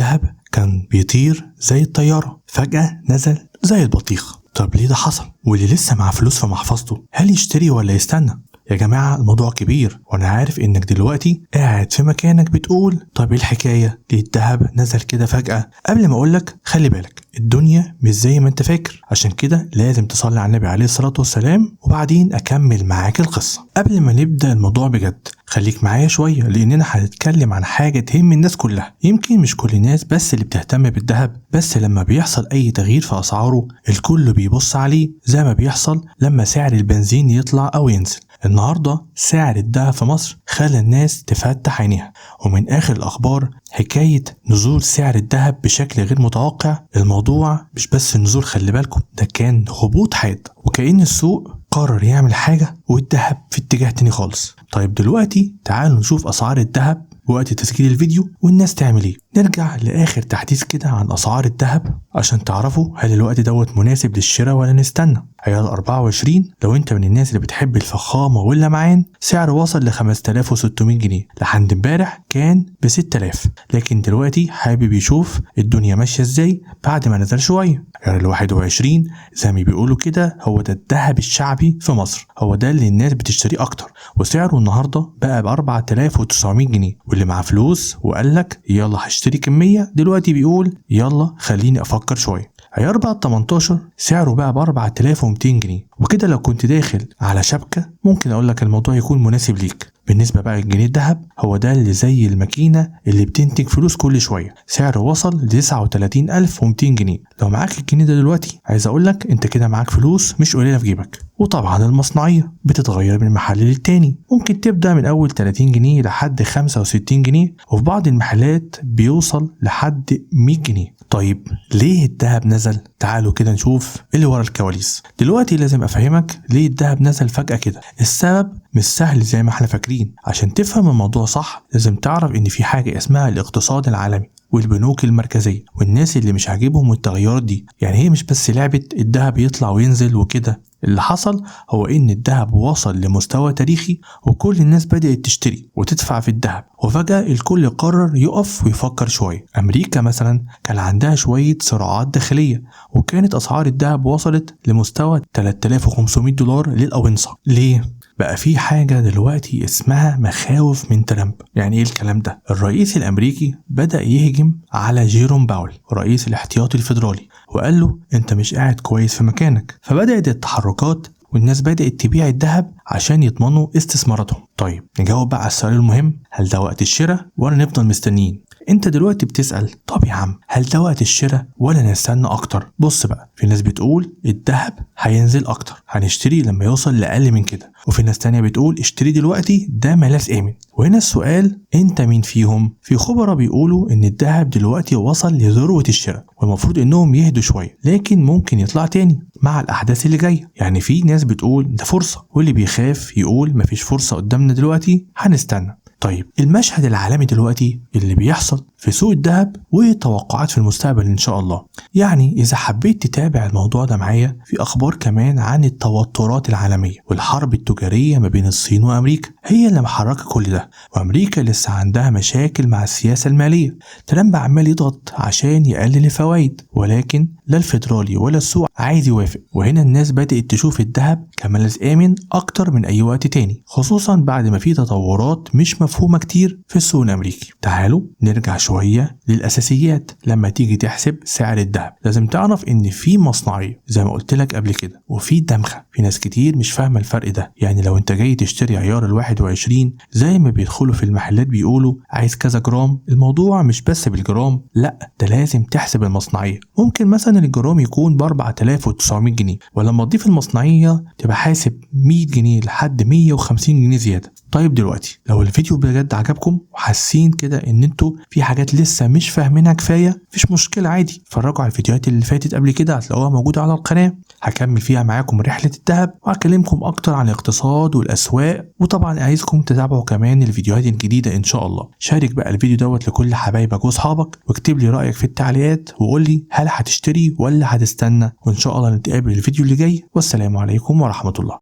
الذهب كان بيطير زي الطيارة، فجأة نزل زي البطيخ. طب ليه ده حصل؟ واللي لسه معاه فلوس في محفظته هل يشتري ولا يستنى؟ يا جماعة الموضوع كبير، وانا عارف انك دلوقتي قاعد في مكانك بتقول طب ايه الحكاية؟ ليه الذهب نزل كده فجأة؟ قبل ما اقولك خلي بالك، الدنيا مش زي ما انت فاكر، عشان كده لازم تصلي على النبي عليه الصلاة والسلام وبعدين اكمل معاك القصة. قبل ما نبدأ الموضوع بجد خليك معايا شوية، لاننا هنتكلم عن حاجة تهم الناس كلها. يمكن مش كل الناس بس اللي بتهتم بالذهب، بس لما بيحصل اي تغيير في اسعاره الكل بيبص عليه، زي ما بيحصل لما سعر البنزين يطلع او ينزل. النهاردة سعر الذهب في مصر خلى الناس تفتح عينيها، ومن آخر الأخبار حكاية نزول سعر الذهب بشكل غير متوقع. الموضوع مش بس نزول، خلي بالكم، ده كان هبوط حاد، وكأن السوق قرر يعمل حاجة والذهب في اتجاه تاني خالص. طيب دلوقتي تعالوا نشوف أسعار الذهب وقت تسجيل الفيديو والناس تعمل ايه. نرجع لآخر تحديث كده عن أسعار الذهب عشان تعرفوا هل الوقت دوت مناسب للشراء ولا نستنى. عيار 24 لو انت من الناس اللي بتحب الفخامة واللمعان سعره وصل ل 5600 جنيه، لحد امبارح كان ب 6000، لكن دلوقتي حابب يشوف الدنيا ماشية ازاي بعد ما نزل شوية. عيار 21 زي ما بيقولوا كده هو ده الذهب الشعبي في مصر، هو ده اللي الناس بتشتريه أكتر، وسعره النهاردة بقى ب 4900 جنيه. واللي معاه فلوس وقالك يلا هشتري كمية دلوقتي بيقول يلا خليني أفكر شوية. عيار بقى 18 سعره بقى ب 4200 جنيه، وكده لو كنت داخل على شبكة ممكن أقولك الموضوع يكون مناسب ليك. بالنسبة بقى للجنيه الذهب هو ده اللي زي الماكينة اللي بتنتج فلوس كل شوية، سعره وصل ل 39200 جنيه. لو معاك الجنيه ده دلوقتي عايز أقولك أنت كده معاك فلوس مش قليلة في جيبك. وطبعا المصنعية بتتغير من محل للتاني، ممكن تبدأ من أول 30 جنيه لحد 65 جنيه، وفي بعض المحلات بيوصل لحد 100 جنيه. طيب ليه الذهب نزل؟ تعالوا كده نشوف اللي ورا الكواليس. دلوقتي لازم أفهمك ليه الذهب نزل فجأة كده. السبب مش سهل زي ما احنا فاكرين. عشان تفهم الموضوع صح لازم تعرف ان في حاجة اسمها الاقتصاد العالمي والبنوك المركزية والناس اللي مش عاجبهم التغيرات دي. يعني هي مش بس لعبة الذهب يطلع وينزل وكده، اللي حصل هو ان الذهب وصل لمستوى تاريخي وكل الناس بدأت تشتري وتدفع في الذهب، وفجأة الكل قرر يقف ويفكر شوية. امريكا مثلا كان عندها شوية صراعات داخلية وكانت اسعار الذهب وصلت لمستوى 3500 دولار للأونصة. ليه؟ بقى في حاجة دلوقتي اسمها مخاوف من ترامب. يعني ايه الكلام ده؟ الرئيس الامريكي بدأ يهجم على جيروم باول رئيس الاحتياطي الفيدرالي وقال له انت مش قاعد كويس في مكانك، فبدأت التحركات والناس بدأت تبيع الذهب عشان يضمنوا استثماراتهم. طيب نجاوب بقى على السؤال المهم، هل ده وقت الشراء ولا نفضل مستنيين؟ انت دلوقتي بتسأل طب يا عم هل ده وقت الشراء ولا نستنى اكتر؟ بص بقى، في ناس بتقول الذهب هينزل اكتر هنشتري لما يوصل لأقل من كده، وفي ناس تانية بتقول اشتري دلوقتي ده ملاذ آمن. وهنا السؤال انت مين فيهم؟ في خبراء بيقولوا ان الذهب دلوقتي وصل لذروة الشراء والمفروض انهم يهدوا شوية، لكن ممكن يطلع تاني مع الاحداث اللي جاية. يعني في ناس بتقول ده فرصة، واللي بيخاف يقول مفيش فرصة قدامنا دلوقتي هنستنى. طيب المشهد العالمي دلوقتي اللي بيحصل في سوق الذهب وتوقعات في المستقبل ان شاء الله. يعني اذا حبيت تتابع الموضوع ده معايا في اخبار كمان عن التوترات العالمية والحرب التجارية ما بين الصين وامريكا هي اللي محركة كل ده، وامريكا لسه عندها مشاكل مع السياسة المالية. ترامب عمال يضغط عشان يقلل الفوائد، ولكن لا الفيدرالي ولا السوق عايز يوافق. وهنا الناس بدأت تشوف الذهب كملاذ آمن اكتر من اي وقت تاني، خصوصا بعد ما في تطورات مش مفهومة كتير في السوق الامريكي. تعالوا نرجع شوية للأساسيات. لما تيجي تحسب سعر الذهب لازم تعرف ان في مصنعية زي ما قلت لك قبل كده وفي دمخة. في ناس كتير مش فاهمة الفرق ده. يعني لو انت جاي تشتري عيار 21 زي ما بيدخلوا في المحلات بيقولوا عايز كذا جرام، الموضوع مش بس بالجرام، لا ده لازم تحسب المصنعية. ممكن مثلا الجرام يكون ب 4900 جنيه، ولما تضيف المصنعية تبقى حاسب 100 جنيه لحد 150 جنيه زيادة. طيب دلوقتي لو الفيديو بجد عجبكم وحاسين كده ان انتوا في حاجات لسه مش فاهمينها كفايه، مفيش مشكله عادي، اتفرجوا على الفيديوهات اللي فاتت قبل كده هتلاقوها موجوده على القناه. هكمل فيها معاكم رحله الذهب وهكلمكم اكتر عن الاقتصاد والاسواق، وطبعا عايزكم تتابعوا كمان الفيديوهات الجديده ان شاء الله. شارك بقى الفيديو دوت لكل حبايبك واصحابك واكتب لي رايك في التعليقات وقول لي هل هتشتري ولا هتستنى، وان شاء الله نتقابل الفيديو اللي جاي. والسلام عليكم ورحمه الله.